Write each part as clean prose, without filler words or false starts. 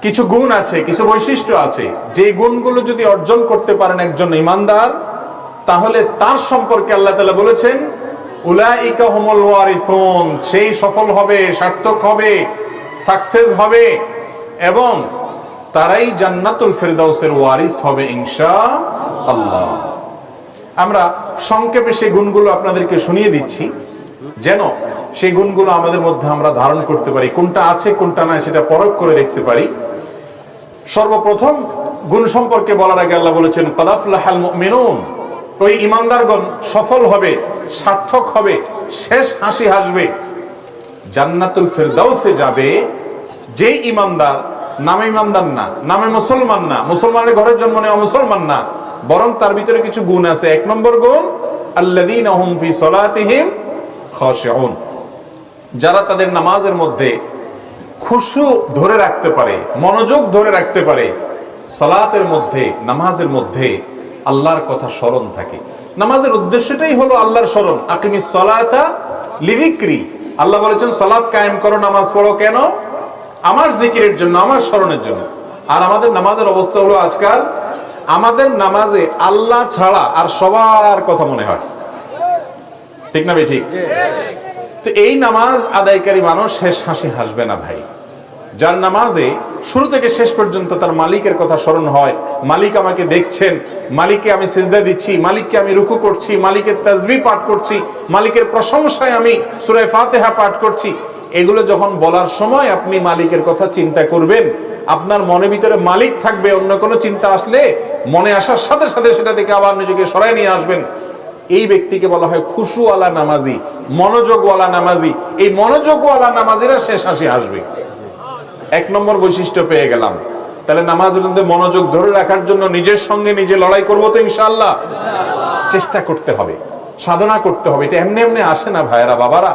কিছু গুণ আছে, কিছু বৈশিষ্ট্য আছে, যে গুণগুলো যদি অর্জন করতে পারেন একজন ঈমানদার, তাহলে তার সম্পর্কে আল্লাহ তাআলা বলেছেন উলাইকা হুমুল ওয়ারিসুন, সেই সফল হবে, সার্থক হবে, সাকসেস হবে এবং তারাই জান্নাতুল ফেরদাউসের ওয়ারিস হবে ইনশাআল্লাহ। আমরা সংক্ষেপে সেই গুণগুলো আপনাদেরকে শুনিয়ে দিচ্ছি, যেন সেই গুণগুলো আমাদের মধ্যে আমরা ধারণ করতে পারি, কোনটা আছে কোনটা নাই সেটা পরখ করে দেখতে পারি। সর্বপ্রথম গুণ সম্পর্কে বলার আগে আল্লাহ বলেছেন ক্বাদ আফলাহাল মুমিনুন, ওই ঈমানদারগণ সফল হবে, সার্থক হবে, শেষ হাসি হাসবে, জান্নাতুল ফেরদাউসে যাবে। যেই ঈমানদার নামে ঈমানদার না, নামে মুসলমান না, মুসলমানের ঘরের জন্ম নেওয়া মুসলমান না, বরং তার ভিতরে কিছু গুণ আছে। এক নম্বর গুণ আল্লাযীনা হুম ফি সলাতিহিম খাশিউন, যারা তাদের নামাজের মধ্যে খুশু ধরে রাখতে পারে, মনোযোগ ধরে রাখতে পারে। সালাতের মধ্যে, নামাজের মধ্যে আল্লাহর কথা স্মরণ থাকে। নামাজের উদ্দেশ্যটাই হলো আল্লাহর স্মরণ। আকিমিস সালাতা লিযিকরি, আল্লাহ বলেছেন সালাত কায়েম করো, নামাজ পড়ো। কেন? আমার জিকিরের জন্য, আমার স্মরণের জন্য। আর আমাদের নামাজের অবস্থা হলো আজকাল আমাদের নামাজে আল্লাহ ছাড়া আর সবার কথা মনে হয়, ঠিক না ভাই? ঠিক। তো এই নামাজ আদায়কারী মানুষ শেষ হাসি হাসবে না ভাই। যার নামাজে শুরু থেকে শেষ পর্যন্ত তার মালিকের কথা স্মরণ হয়, মালিক আমাকে দেখছেন, মালিককে আমি সিজদা দিচ্ছি, মালিককে আমি রুকু করছি, মালিকের তাসবিহ পাঠ করছি, মালিকের প্রশংসায় আমি সূরা ফাতিহা পাঠ করছি, এগুলো যখন বলার সময় আপনি মালিকের কথা চিন্তা করবেন, আপনার মনের ভিতরে মালিক থাকবে। অন্য কোনো চিন্তা আসলে মনে আসার সাথে সাথে সেটা থেকে আবার নিজেকে সরাই নিয়ে আসবেন। এই ব্যক্তিকে বলা হয় খুশুওয়ালা নামাজি, মনোযোগওয়ালা নামাজি। এই মনোযোগওয়ালা নামাজিরা শেষ হাসি হাসবে। এক নম্বর বৈশিষ্ট্য পেয়ে গেলাম। তাহলে নামাজের মধ্যে মনোযোগ ধরে রাখার জন্য নিজের সঙ্গে নিজে লড়াই করবো তো ইনশাআল্লাহ। চেষ্টা করতে হবে, সাধনা করতে হবে। এটা এমনি এমনি আসে না ভাইয়েরা, বাবারা।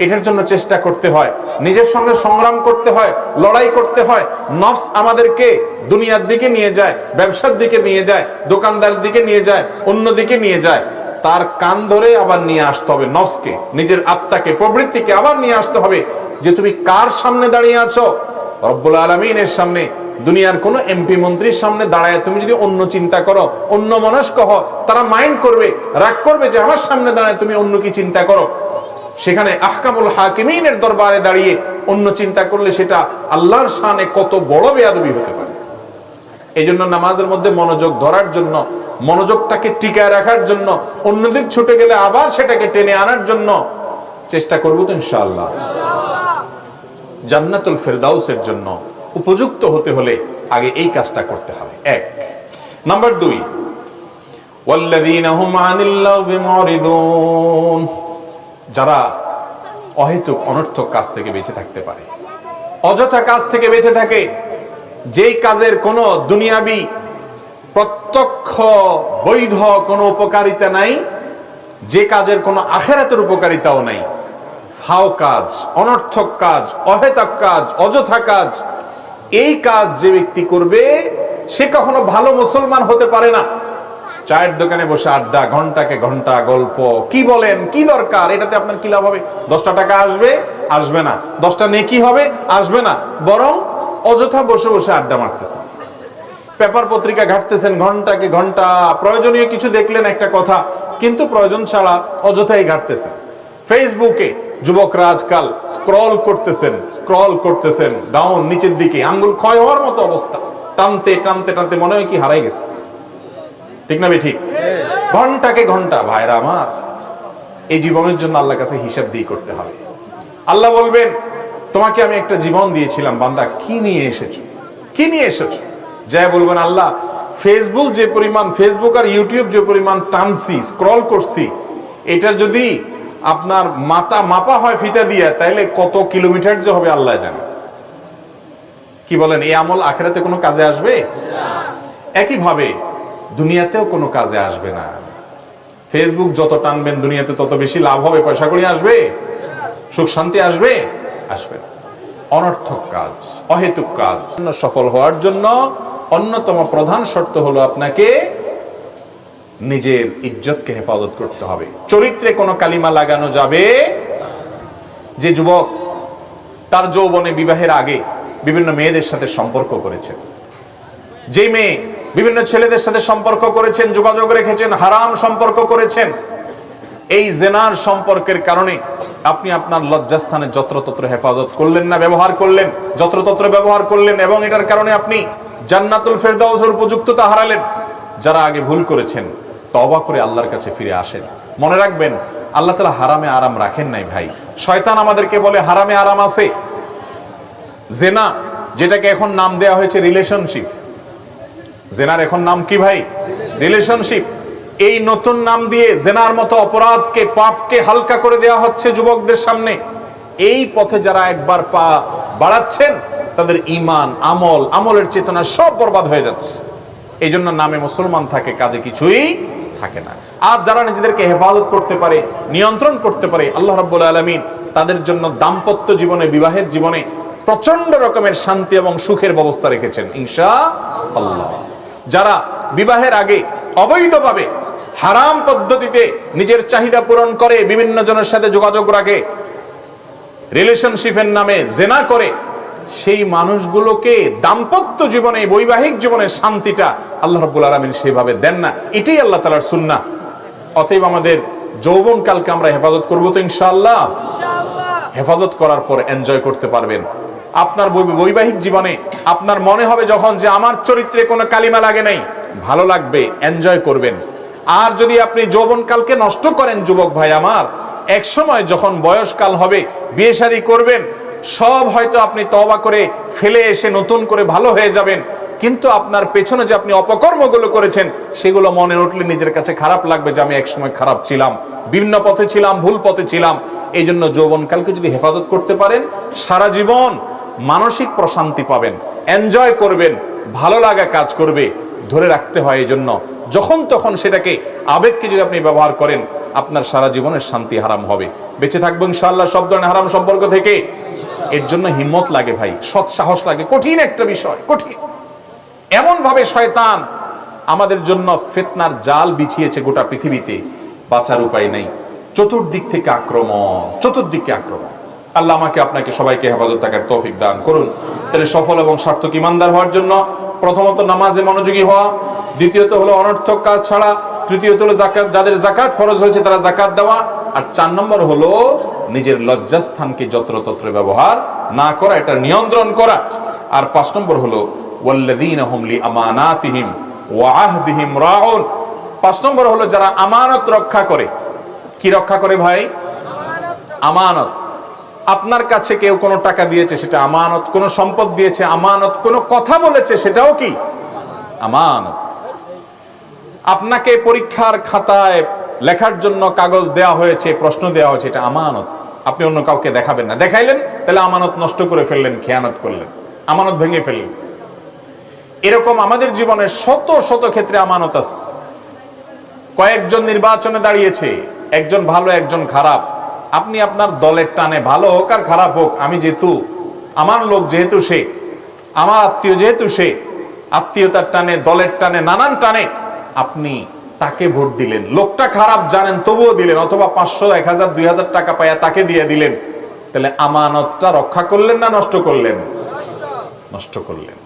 এটার জন্য চেষ্টা করতে হয়, নিজের সঙ্গে সংগ্রাম করতে হয়, লড়াই করতে হয়। নফস আমাদেরকে দুনিয়ার দিকে নিয়ে যায়, ব্যবসার দিকে নিয়ে যায়, দোকানদার দিকে নিয়ে যায়, অন্য দিকে নিয়ে যায়। তার কান ধরে আবার নিয়ে আসতে হবে নফসকে, নিজের আত্মাকে, প্রবৃত্তিকে আবার নিয়ে আসতে হবে যে তুমি কার সামনে দাঁড়িয়ে আছো? রব্বুল আলামিনের সামনে। দুনিয়ার কোন এমপি মন্ত্রীর সামনে দাঁড়ায় তুমি যদি অন্য চিন্তা করো, অন্য মনস্ক হও, তারা মাইন্ড করবে, রাগ করবে যে আমার সামনে দাঁড়ায় তুমি অন্য কি চিন্তা করো। সেখানে আহকামুল হাকিমিনের দরবারে দাঁড়িয়ে অন্য চিন্তা করলে সেটা আল্লাহর শানে কত বড় বেয়াদবি হতে পারে। এই জন্য নামাজের মধ্যে মনোযোগ ধরার জন্য, মনোযোগটাকে টিকায় রাখার জন্য, অন্যদিক ছুটে গেলে আবার সেটাকে টেনে আনার জন্য চেষ্টা করবো তো ইনশাআল্লাহ। জান্নাতুল ফেরদাউসের জন্য উপযুক্ত হতে হলে আগে এই কাজটা করতে হবে। এক নাম্বার 2, ওয়াল্লাযীনা হুম আনিল লাগবি মুরিদুন, যারা অহেতুক অনর্থক কাজ থেকে বেঁচে থাকতে পারে, অযথা কাজ থেকে বেঁচে থাকে, যেই কাজের কোনো দুনিয়াবি প্রত্যক্ষ বৈধ কোনো উপকারিতা নাই, যে কাজের কোনো আখিরাতের উপকারিতাও নাই, ফাও কাজ, অনর্থক কাজ, অহেতুক কাজ, অযথা কাজ, এই কাজ যে ব্যক্তি করবে সে কখনো ভালো মুসলমান হতে পারে না। চায়ের দোকানে বসে আড্ডা, ঘন্টাকে ঘন্টা গল্প, কি বলেন, কি দরকার, এটাতে আপনার কি লাভ হবে? 10টা টাকা আসবে? আসবে না। 10টা নেকি হবে? আসবে না। বরং অযথা বসে বসে আড্ডা মারতেছেন, পেপার পত্রিকা ঘাটতেছেন ঘন্টাকে ঘন্টা, প্রয়োজনীয় কিছু দেখলেন একটা কথা, কিন্তু প্রয়োজন ছাড়া অযথাই ঘাটতেছেন। ফেসবুকে যুবকরা আজকাল স্ক্রল করতেছেন ডাউন, নিচের দিকে, আঙ্গুল ক্ষয় হওয়ার মতো অবস্থা, টানতে টানতে টানতে মনে হয় কি হারাই গেছে, ঠিক না? ঠিক। ঘন্টাকে ঘন্টা। ভাইরা আমার, এই জীবনের জন্য আল্লাহর কাছে হিসাব দিয়ে করতে হবে। আল্লাহ বলবেন তোমাকে আমি একটা জীবন দিয়েছিলাম, বান্দা কি নিয়ে এসেছো, কি নিয়ে এসেছো? যাই বলবেন আল্লাহ, ফেসবুক আর ইউটিউব যে পরিমাণ টানছি, স্ক্রল করছি, এটা যদি আপনার মাপা হয় ফিতা দিয়ে, তাইলে কত কিলোমিটার যে হবে আল্লাহ জানে। কি বলেন, এই আমল আখিরাতে কোনো কাজে আসবে? একইভাবে দুনিয়াতেও কোনো কাজে আসবে না। ফেসবুক যত টানবেন দুনিয়াতে তত বেশি লাভ হবে, পয়সা কড়ি আসবে, সুখ শান্তি আসবে? আসবে না। অনর্থক কাজ, অহেতুক কাজ সফল হওয়ার জন্য অন্যতম প্রধান শর্ত হলো আপনাকে নিজের ইজ্জতকে হেফাজত করতে হবে। চরিত্রে কোনো কালিমা লাগানো যাবে। যে যুবক তার যৌবনে বিবাহের আগে বিভিন্ন মেয়েদের সাথে সম্পর্ক করেছেন, যে মেয়ে বিভিন্ন ছেলেদের সাথে সম্পর্ক করেছেন, যোগাযোগ রেখেছেন, হারাম সম্পর্ক করেছেন, এই জেনার সম্পর্কের কারণে আপনি আপনার লজ্জাস্থানে যত্রতত্র হেফাজত করলেন না, ব্যবহার করলেন, যত্রতত্র ব্যবহার করলেন, এবং এটার কারণে আপনি জান্নাতুল ফেরদাউসের উপযুক্ততা হারালেন। যারা আগে ভুল করেছেন তওবা করে আল্লাহর কাছে ফিরে আসেন। মনে রাখবেন, আল্লাহ তাআলা হারামে আরাম রাখেন নাই ভাই। শয়তান আমাদেরকে বলে হারামে আরাম আছে। জেনা, যেটাকে এখন নাম দেয়া হয়েছে রিলেশনশিপ, জেনার এখন নাম কি ভাই? রিলেশনশিপ। এই নতুন নাম দিয়ে জেনার মতো অপরাধকে, পাপকে হালকা করে দেয়া হচ্ছে যুবকদের সামনে। এই পথে যারা একবার পা বাড়াচ্ছেন তাদের ঈমান, আমলের চেতনা সব বরবাদ হয়ে যাচ্ছে। এই জন্য নামে মুসলমান থাকে, কাজে কিছুই থাকে না। আর যারা নিজেদেরকে হেফাজত করতে পারে, নিয়ন্ত্রণ করতে পারে, আল্লাহ রাব্বুল আলামিন তাদের জন্য দাম্পত্য জীবনে, বিবাহের জীবনে প্রচন্ড রকমের শান্তি এবং সুখের ব্যবস্থা রেখেছেন ইনশাআল্লাহ। যারা বিবাহের আগে অবৈধভাবে হারাম পদ্ধতিতে নিজের চাহিদা পূরণ করে, বিভিন্ন জনের সাথে যোগাযোগ রাখে, রিলেশনশিপের নামে জেনা করে, সেই মানুষগুলোকে দাম্পত্য জীবনে, বৈবাহিক জীবনের শান্তিটা আল্লাহ রাব্বুল আলামিন সেভাবে দেন না। এটাই আল্লাহ তাআলার সুন্নাহ। অতএব আমাদের যৌবনকালকে আমরা হেফাজত করবো তো ইনশাআল্লাহ। হেফাজত করার পর এনজয় করতে পারবেন। আপনার বৈবাহিক জীবনে আপনার মনে হবে যখন যে আমার চরিত্রে কোনো কালিমা লাগে নাই, ভালো লাগবে, এনজয় করবেন। আর যদি আপনি যৌবনকালকে নষ্ট করেন যুবক ভাই আমার, এক সময় যখন বয়সকাল হবে, বিয়ে শাদী করবেন, সব হয়তো আপনি তওবা করে ফেলে এসে নতুন করে ভালো হয়ে যাবেন, কিন্তু আপনার পেছনে যে আপনি অপকর্মগুলো করেছেন সেগুলো মনে উঠলে নিজের কাছে খারাপ লাগবে যে আমি একসময় খারাপ ছিলাম, বিভিন্ন পথে ছিলাম, ভুল পথে ছিলাম। এই জন্য যৌবনকালকে যদি হেফাজত করতে পারেন, সারা জীবন মানসিক প্রশান্তি পাবেন, এনজয় করবেন, ভালো লাগা কাজ করবে। ধরে রাখতে হয় এই জন্য, যখন তখন সেটাকে, আবেগকে যদি আপনি ব্যবহার করেন, আপনার সারা জীবনের শান্তি হারাম হবে। বেঁচে থাকবো ইনশাআল্লাহ সব ধরনের হারাম সম্পর্ক থেকে। এর জন্য হিম্মত লাগে ভাই, সৎ সাহস লাগে, কঠিন একটা বিষয়, কঠিন। এমন ভাবে শয়তান আমাদের জন্য ফিতনার জাল বিছিয়েছে গোটা পৃথিবীতে, বাঁচার উপায় নেই। চতুর্দিক থেকে আক্রমণ, চতুর্দিকে আক্রমণ। আল্লাহ আমাকে, আপনাকে, সবাইকে হেফাজত থাকার তৌফিক দান করুন। তাহলে সফল এবং সার্থক ইমানদার হওয়ার জন্য প্রথমত নামাজে মনোযোগী হওয়া, দ্বিতীয়ত হলো অনর্থক কাজ ছাড়া, তৃতীয়ত হলো যাকাত, যাদের যাকাত ফরজ হয়েছে তারা যাকাত দেওয়া, আর 4 নম্বর হলো নিজের লজ্জাস্থানকে যত্রতত্র ব্যবহার না করা, এটা নিয়ন্ত্রণ করা। আর 5 নম্বর হলো ওয়াল্লাযীনা হুম লিআমানাতিহিম ওয়া আহদিহিম রাউন। 5 নম্বর হলো যারা আমানত রক্ষা করে। কি রক্ষা করে ভাই? আমানত। আপনার কাছে কেউ কোনো টাকা দিয়েছে, সেটা আমানত। কোনো সম্পদ দিয়েছে, আমানত। কোনো কথা বলেছে, সেটাও কি আমানত। আপনাকে পরীক্ষার খাতায় লেখার জন্য কাগজ দেওয়া হয়েছে, প্রশ্ন দেওয়া হয়েছে, এটা আমানত। আপনি অন্য কাউকে দেখাবেন না, দেখাইলেন তাহলে আমানত নষ্ট করে ফেললেন, খেয়ানত করলেন, আমানত ভেঙে ফেললেন। এরকম আমাদের জীবনের শত শত ক্ষেত্রে আমানত আছে। কয়েকজন নির্বাচনে দাঁড়িয়েছে, একজন ভালো একজন খারাপ। আপনি আপনার দলের টানে, ভালো হোক আর খারাপ হোক, আমি যেহেতু আমার লোক, যেহেতু সে আমার আত্মীয়, যেহেতু সে আত্মীয়তার টানে, দলের টানে, নানান টানে আপনি তাকে ভোট দিলেন। লোকটা খারাপ জানেন তবুও দিলেন, অথবা 500, 1000, 2000 টাকা পাইয়া তাকে দিয়ে দিলেন। তাহলে আমানতটা রক্ষা করলেন না নষ্ট করলেন? নষ্ট করলেন।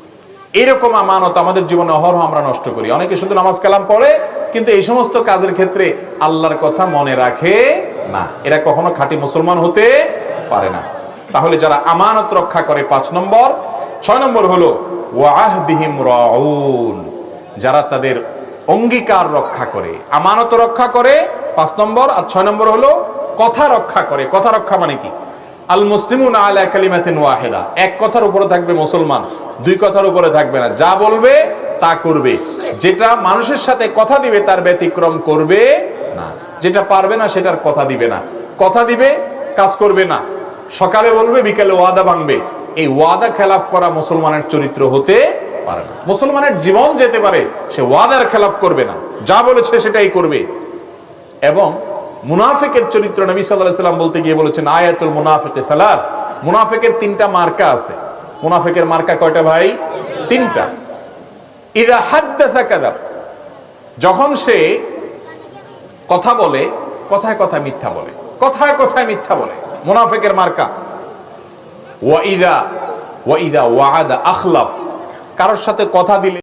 এরকম আমানত আমাদের জীবনে অহরহ আমরা নষ্ট করি। অনেকে শুধু নামাজ কালাম পড়ে, কিন্তু এই সমস্ত কাজের ক্ষেত্রে আল্লাহর কথা মনে রাখে না। এরা কখনো খাঁটি মুসলমান হতে পারে না। তাহলে যারা আমানত রক্ষা করে 5 নম্বর। 6 নম্বর হলো ওয়া আহদিহিম রাউন, যারা তাদের অঙ্গীকার রক্ষা করে, আমানত রক্ষা করে 5 নম্বর। আর 6 নম্বর হলো কথা রক্ষা করে। কথা রক্ষা মানে কি? আল মুসলিমুনা আলা কালিমাতিন ওয়াহিদা, এক কথার উপরে থাকবে মুসলমান, 2 কথার উপরে থাকবে না। যা বলবে তা করবে, যেটা মানুষের সাথে কথা দিবে তার ব্যতিক্রম করবে না, যেটা পারবে না সেটার কথা দিবে না। কথা দিবে, কাজ করবে না। সকালে বলবে, বিকালে ওয়াদা ভাঙবে। এই ওয়াদা খেলাফ করা মুসলমানের চরিত্র হতে পারে না। মুসলমানের জীবন যেতে পারে, সে ওয়াদার খেলাফ করবে না, যা বলেছে সেটাই করবে। এবং মুনাফিকের চরিত্র নবী সাল্লাল্লাহু আলাইহি ওয়াসাল্লাম বলতে গিয়ে বলেছেন আয়াতুল মুনাফিকি সালাস, মুনাফিকের 3টা মার্কা আছে। মুনাফিকের মার্কা কয়টা ভাই? 3টা। ইযা হাদ্দাসা কাযাব, যখন সে কথা বলে কথায় কথায় মিথ্যা বলে, কথায় কথায় মিথ্যা বলে, মুনাফিকের মার্কা। ওয়া ইযা ওয়া ইযা ওয়াআদা আখলাফ, কারোর সাথে কথা দিলে